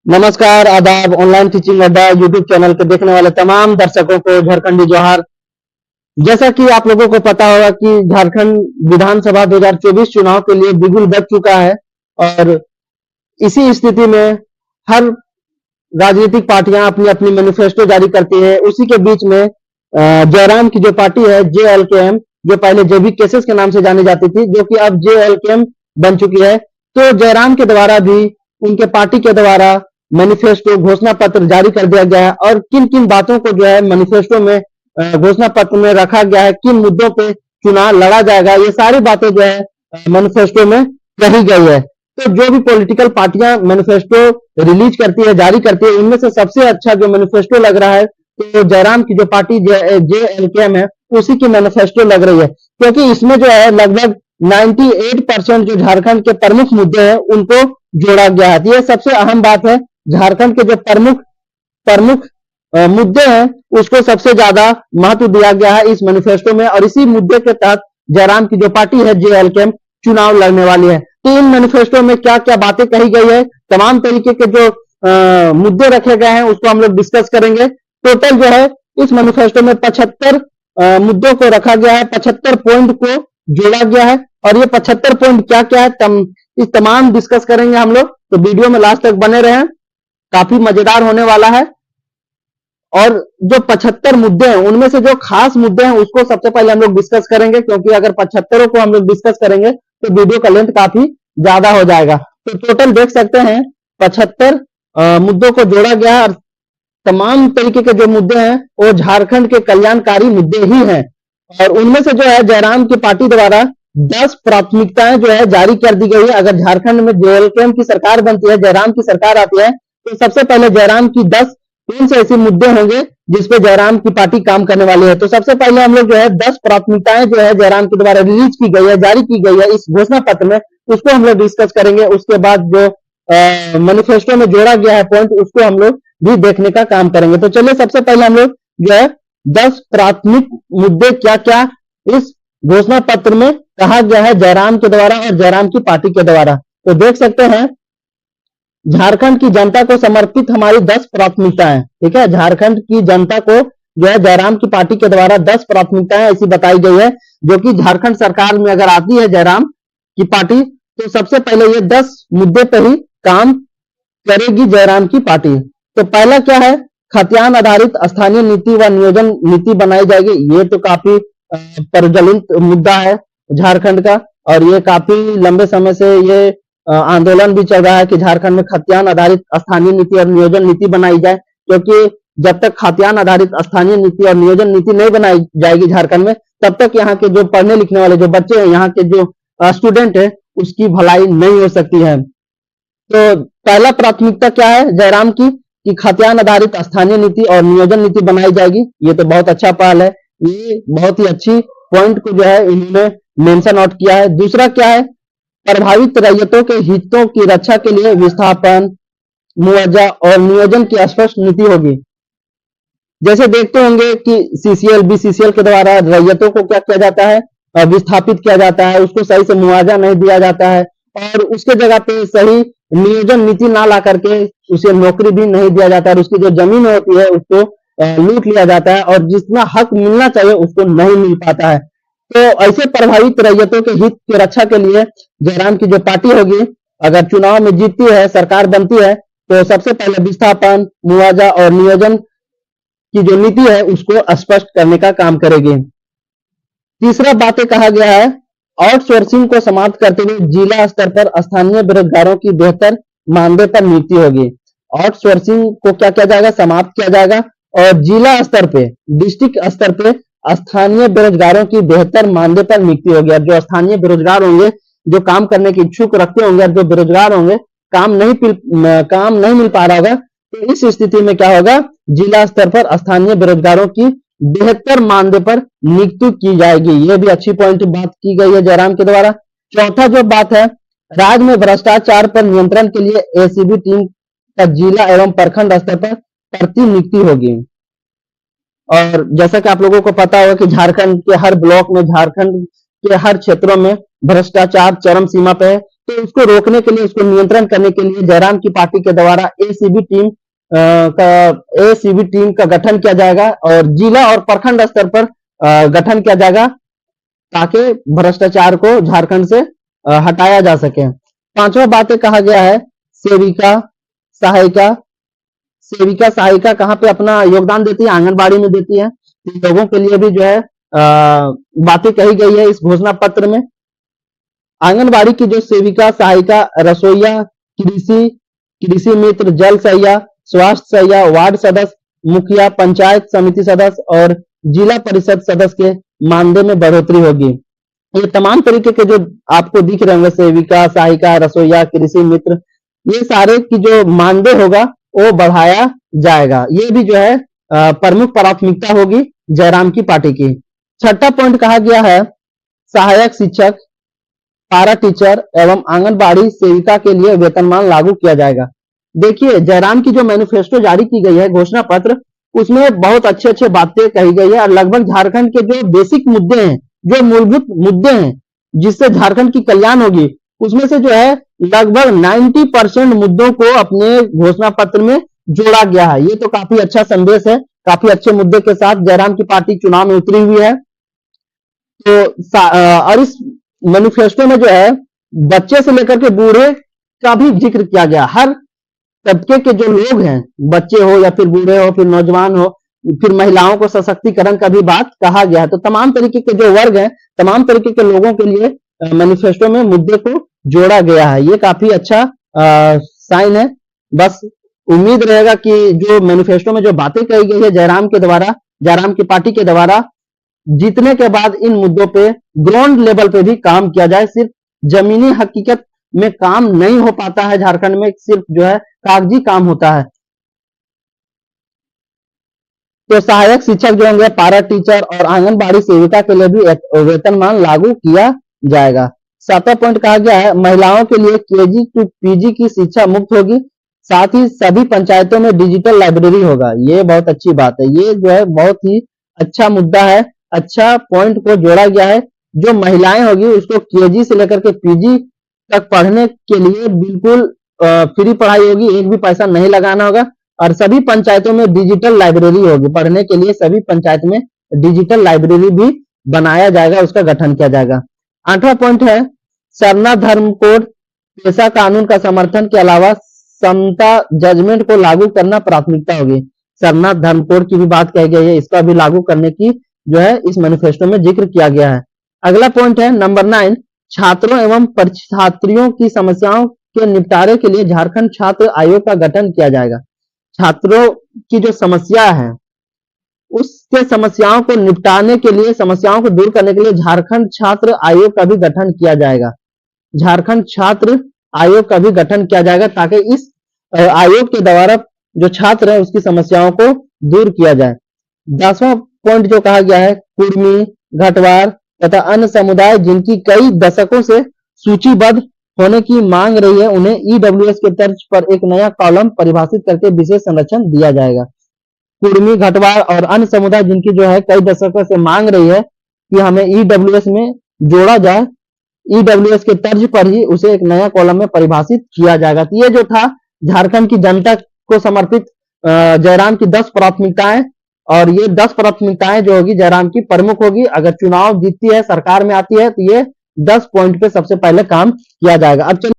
नमस्कार, आदाब। Online teaching अड्डा यूट्यूब चैनल के देखने वाले तमाम दर्शकों को झारखंडी जोहार। जैसा कि आप लोगों को पता होगा कि झारखंड विधानसभा 2024 चुनाव के लिए बिगुल बज चुका है और इसी स्थिति में हर राजनीतिक पार्टियां अपनी अपनी मैनिफेस्टो जारी करती है। उसी के बीच में जयराम की जो पार्टी है JLKM, जो पहले जेबी केसेस के नाम से जानी जाती थी, जो कि अब JLKM बन चुकी है, तो जयराम के द्वारा भी उनके पार्टी के द्वारा मैनिफेस्टो घोषणा पत्र जारी कर दिया गया है और किन किन बातों को जो है मैनिफेस्टो में घोषणा पत्र में रखा गया है, किन मुद्दों पे चुनाव लड़ा जाएगा, ये सारी बातें जो है मैनिफेस्टो में कही गई है। तो जो भी पॉलिटिकल पार्टियां मैनिफेस्टो रिलीज करती है, जारी करती है, उनमें से सबसे अच्छा जो मैनिफेस्टो लग रहा है तो जयराम की जो पार्टी JLKM है उसी की मैनिफेस्टो लग रही है, क्योंकि इसमें जो है लगभग 98% जो झारखंड के प्रमुख मुद्दे हैं उनको जोड़ा गया है। ये सबसे अहम बात है। झारखंड के जो प्रमुख प्रमुख मुद्दे हैं उसको सबसे ज्यादा महत्व दिया गया है इस मैनिफेस्टो में और इसी मुद्दे के तहत जयराम की जो पार्टी है JLKM चुनाव लड़ने वाली है। तो इन मैनिफेस्टो में क्या क्या बातें कही गई है, तमाम तरीके के जो मुद्दे रखे गए हैं उसको हम लोग डिस्कस करेंगे। टोटल जो है इस मैनिफेस्टो में 75 मुद्दों को रखा गया है, 75 पॉइंट को जोड़ा गया है और ये 75 पॉइंट क्या क्या है इस तमाम डिस्कस करेंगे हम लोग। तो वीडियो में लास्ट तक बने रहें, काफी मजेदार होने वाला है। और जो 75 मुद्दे हैं उनमें से जो खास मुद्दे हैं उसको सबसे पहले हम लोग डिस्कस करेंगे, क्योंकि अगर 75 को हम लोग डिस्कस करेंगे तो वीडियो का लेंथ काफी ज्यादा हो जाएगा। तो टोटल देख सकते हैं 75 मुद्दों को जोड़ा गया है और तमाम तरीके के जो मुद्दे हैं वो झारखंड के कल्याणकारी मुद्दे ही हैं। और उनमें से जो है जयराम की पार्टी द्वारा 10 प्राथमिकताएं जो है जारी कर दी गई है। अगर झारखंड में JLKM की सरकार बनती है, जयराम की सरकार आती है, तो सबसे पहले जयराम की 10 कौन से ऐसे मुद्दे होंगे जिसपे जयराम की पार्टी काम करने वाली है। तो सबसे पहले हम लोग जो है 10 प्राथमिकताएं जो है जयराम के द्वारा रिलीज की गई है, जारी की गई है इस घोषणा पत्र में, उसको हम लोग डिस्कस करेंगे। उसके बाद जो मैनिफेस्टो में जोड़ा गया है पॉइंट उसको हम लोग भी देखने का काम करेंगे। तो चलिए सबसे पहले हम लोग जो है 10 प्राथमिक मुद्दे क्या क्या इस घोषणा पत्र में कहा गया है जयराम के द्वारा और जयराम की पार्टी के द्वारा। तो देख सकते हैं झारखंड की जनता को समर्पित हमारी 10 प्राथमिकताएं, ठीक है। झारखंड की जनता को जो है जयराम की पार्टी के द्वारा 10 प्राथमिकताएं ऐसी बताई गई है, जो कि झारखंड सरकार में अगर आती है जयराम की पार्टी तो सबसे पहले ये 10 मुद्दे पर ही काम करेगी जयराम की पार्टी। तो पहला क्या है, खतियान आधारित स्थानीय नीति व नियोजन नीति बनाई जाएगी। ये तो काफी प्रज्वलित मुद्दा है झारखंड का और ये काफी लंबे समय से ये आंदोलन भी चल रहा है कि झारखंड में खतियान आधारित स्थानीय नीति और नियोजन नीति बनाई जाए, क्योंकि जब तक खतियान आधारित स्थानीय नीति और नियोजन नीति नहीं बनाई जाएगी झारखंड में, तब तक यहाँ के जो पढ़ने लिखने वाले जो बच्चे हैं, यहाँ के जो स्टूडेंट है, उसकी भलाई नहीं हो सकती है। तो पहला प्राथमिकता क्या है जयराम की कि खतियान आधारित स्थानीय नीति और नियोजन नीति बनाई जाएगी। ये तो बहुत अच्छा पहल है, ये बहुत ही अच्छी पॉइंट को जो है इन्होंने मेंशन आउट किया है। दूसरा क्या है, प्रभावित रैयतों के हितों की रक्षा के लिए विस्थापन, मुआवजा और नियोजन की स्पष्ट नीति होगी। जैसे देखते होंगे कि CCL BCCL के द्वारा रैयतों को क्या किया जाता है, विस्थापित किया जाता है, उसको सही से मुआवजा नहीं दिया जाता है और उसके जगह पे सही नियोजन नीति ना ला करके उसे नौकरी भी नहीं दिया जाता है और उसकी जो जमीन होती है उसको लूट लिया जाता है और जितना हक मिलना चाहिए उसको नहीं मिल पाता है। तो ऐसे प्रभावित रैयतों के हित की रक्षा के लिए जयराम की जो पार्टी होगी, अगर चुनाव में जीतती है, सरकार बनती है, तो सबसे पहले विस्थापन, मुआवजा और नियोजन की जो नीति है उसको स्पष्ट करने का काम करेगी। तीसरा बातें कहा गया है, आउटसोर्सिंग को समाप्त करते हुए जिला स्तर पर स्थानीय बेरोजगारों की बेहतर मानदेय पर नियुक्ति होगी। आउटसोर्सिंग को क्या किया जाएगा, समाप्त किया जाएगा और जिला स्तर पे, डिस्ट्रिक्ट स्तर पे स्थानीय बेरोजगारों की बेहतर मानदेय पर नियुक्ति होगी। और जो स्थानीय बेरोजगार होंगे, जो काम करने की इच्छुक रखते होंगे और जो बेरोजगार होंगे, काम नहीं मिल पा रहा होगा, तो इस स्थिति में क्या होगा, जिला स्तर पर स्थानीय बेरोजगारों की बेहतर मानदेय पर नियुक्ति की जाएगी। ये भी अच्छी पॉइंट बात की गई है जयराम के द्वारा। चौथा जो बात है, राज्य में भ्रष्टाचार पर नियंत्रण के लिए ACB टीम का जिला एवं प्रखंड स्तर पर प्रतिनियुक्ति होगी। और जैसा कि आप लोगों को पता होगा कि झारखंड के हर ब्लॉक में, झारखंड के हर क्षेत्रों में भ्रष्टाचार चरम सीमा पे है, तो उसको रोकने के लिए, उसको नियंत्रण करने के लिए जयराम की पार्टी के द्वारा एसीबी टीम का गठन किया जाएगा और जिला और प्रखंड स्तर पर गठन किया जाएगा ताकि भ्रष्टाचार को झारखंड से हटाया जा सके। पांचवा बातें कहा गया है सेविका सहायिका। सेविका सहायिका कहाँ पे अपना योगदान देती है? आंगनबाड़ी में देती है। तो लोगों के लिए भी जो है बातें कही गई है इस घोषणा पत्र में। आंगनबाड़ी की जो सेविका सहायिका, रसोईया, कृषि मित्र, जल सहिया, स्वास्थ्य सहिया, वार्ड सदस्य, मुखिया, पंचायत समिति सदस्य और जिला परिषद सदस्य के मानदेय में बढ़ोतरी होगी। ये तमाम तरीके के जो आपको दिख रहे होंगे, सेविका सहायिका, रसोईया, कृषि मित्र, ये सारे की जो मानदेय होगा वो बढ़ाया जाएगा। ये भी जो है प्रमुख प्राथमिकता होगी जयराम की पार्टी की। छठा पॉइंट कहा गया है सहायक शिक्षक, पारा टीचर एवं आंगनबाड़ी सेविका के लिए वेतनमान लागू किया जाएगा। देखिए जयराम की जो मैनिफेस्टो जारी की गई है, घोषणा पत्र, उसमें बहुत अच्छे अच्छे बातें कही गई है और लगभग झारखंड के जो बेसिक मुद्दे हैं, जो मूलभूत मुद्दे हैं जिससे झारखंड की कल्याण होगी, उसमें से जो है लगभग 90% मुद्दों को अपने घोषणा पत्र में जोड़ा गया है। ये तो काफी अच्छा संदेश है, काफी अच्छे मुद्दे के साथ जयराम की पार्टी चुनाव में उतरी हुई है। तो और इस मैनिफेस्टो में जो है बच्चे से लेकर के बूढ़े का भी जिक्र किया गया। हर तबके के जो लोग हैं, बच्चे हो या फिर बूढ़े हो, फिर नौजवान हो, फिर महिलाओं को सशक्तिकरण का भी बात कहा गया है। तो तमाम तरीके के जो वर्ग हैं, तमाम तरीके के लोगों के लिए मैनिफेस्टो में मुद्दे को जोड़ा गया है। ये काफी अच्छा साइन है। बस उम्मीद रहेगा कि जो मैनिफेस्टो में जो बातें कही गई है जयराम के द्वारा, जयराम की पार्टी के द्वारा, जीतने के बाद इन मुद्दों पे ग्राउंड लेवल पे भी काम किया जाए। सिर्फ जमीनी हकीकत में काम नहीं हो पाता है झारखंड में, सिर्फ जो है कागजी काम होता है। तो सहायक शिक्षक जो होंगे, पारा टीचर और आंगनबाड़ी सेविका के लिए भी वेतनमान लागू किया जाएगा। सातवां पॉइंट कहा गया है महिलाओं के लिए केजी टू पीजी की शिक्षा मुफ्त होगी, साथ ही सभी पंचायतों में डिजिटल लाइब्रेरी होगा। ये बहुत अच्छी बात है। ये जो है बहुत ही अच्छा मुद्दा है, अच्छा पॉइंट को जोड़ा गया है। जो महिलाएं होगी उसको केजी से लेकर के पीजी तक पढ़ने के लिए बिल्कुल फ्री पढ़ाई होगी, एक भी पैसा नहीं लगाना होगा। और सभी पंचायतों में डिजिटल लाइब्रेरी होगी, पढ़ने के लिए सभी पंचायत में डिजिटल लाइब्रेरी भी बनाया जाएगा, उसका गठन किया जाएगा। आठवां पॉइंट है सरना धर्म कोड, पेशा कानून का समर्थन के अलावा समता जजमेंट को लागू करना प्राथमिकता होगी। सरना धर्म कोड की भी बात कही गई है, इसका भी लागू करने की जो है इस मैनिफेस्टो में जिक्र किया गया है। अगला पॉइंट है नंबर 9, छात्रों एवं छात्रियों की समस्याओं के निपटारे के लिए झारखंड छात्र आयोग का गठन किया जाएगा। छात्रों की जो समस्या है उसके समस्याओं को निपटाने के लिए, समस्याओं को दूर करने के लिए झारखंड छात्र आयोग का भी गठन किया जाएगा। झारखंड छात्र आयोग का भी गठन किया जाएगा ताकि इस आयोग के द्वारा जो छात्र है उसकी समस्याओं को दूर किया जाए। 10वां पॉइंट जो कहा गया है कुर्मी, घटवार तथा अन्य समुदाय जिनकी कई दशकों से सूचीबद्ध होने की मांग रही है, उन्हें ईडब्ल्यूएस के तर्ज पर एक नया कॉलम परिभाषित करके विशेष संरक्षण दिया जाएगा। कुर्मी, घटवार और अन्य समुदाय जिनकी जो है कई दशकों से मांग रही है कि हमें ईडब्ल्यूएस में जोड़ा जाए, ईडब्ल्यूएस के तर्ज पर ही उसे एक नया कॉलम में परिभाषित किया जाएगा। तो ये जो था झारखंड की जनता को समर्पित जयराम की 10 प्राथमिकताएं, और ये 10 प्राथमिकताएं जो होगी जयराम की प्रमुख होगी। अगर चुनाव जीतती है, सरकार में आती है, तो ये 10 पॉइंट पे सबसे पहले काम किया जाएगा। अब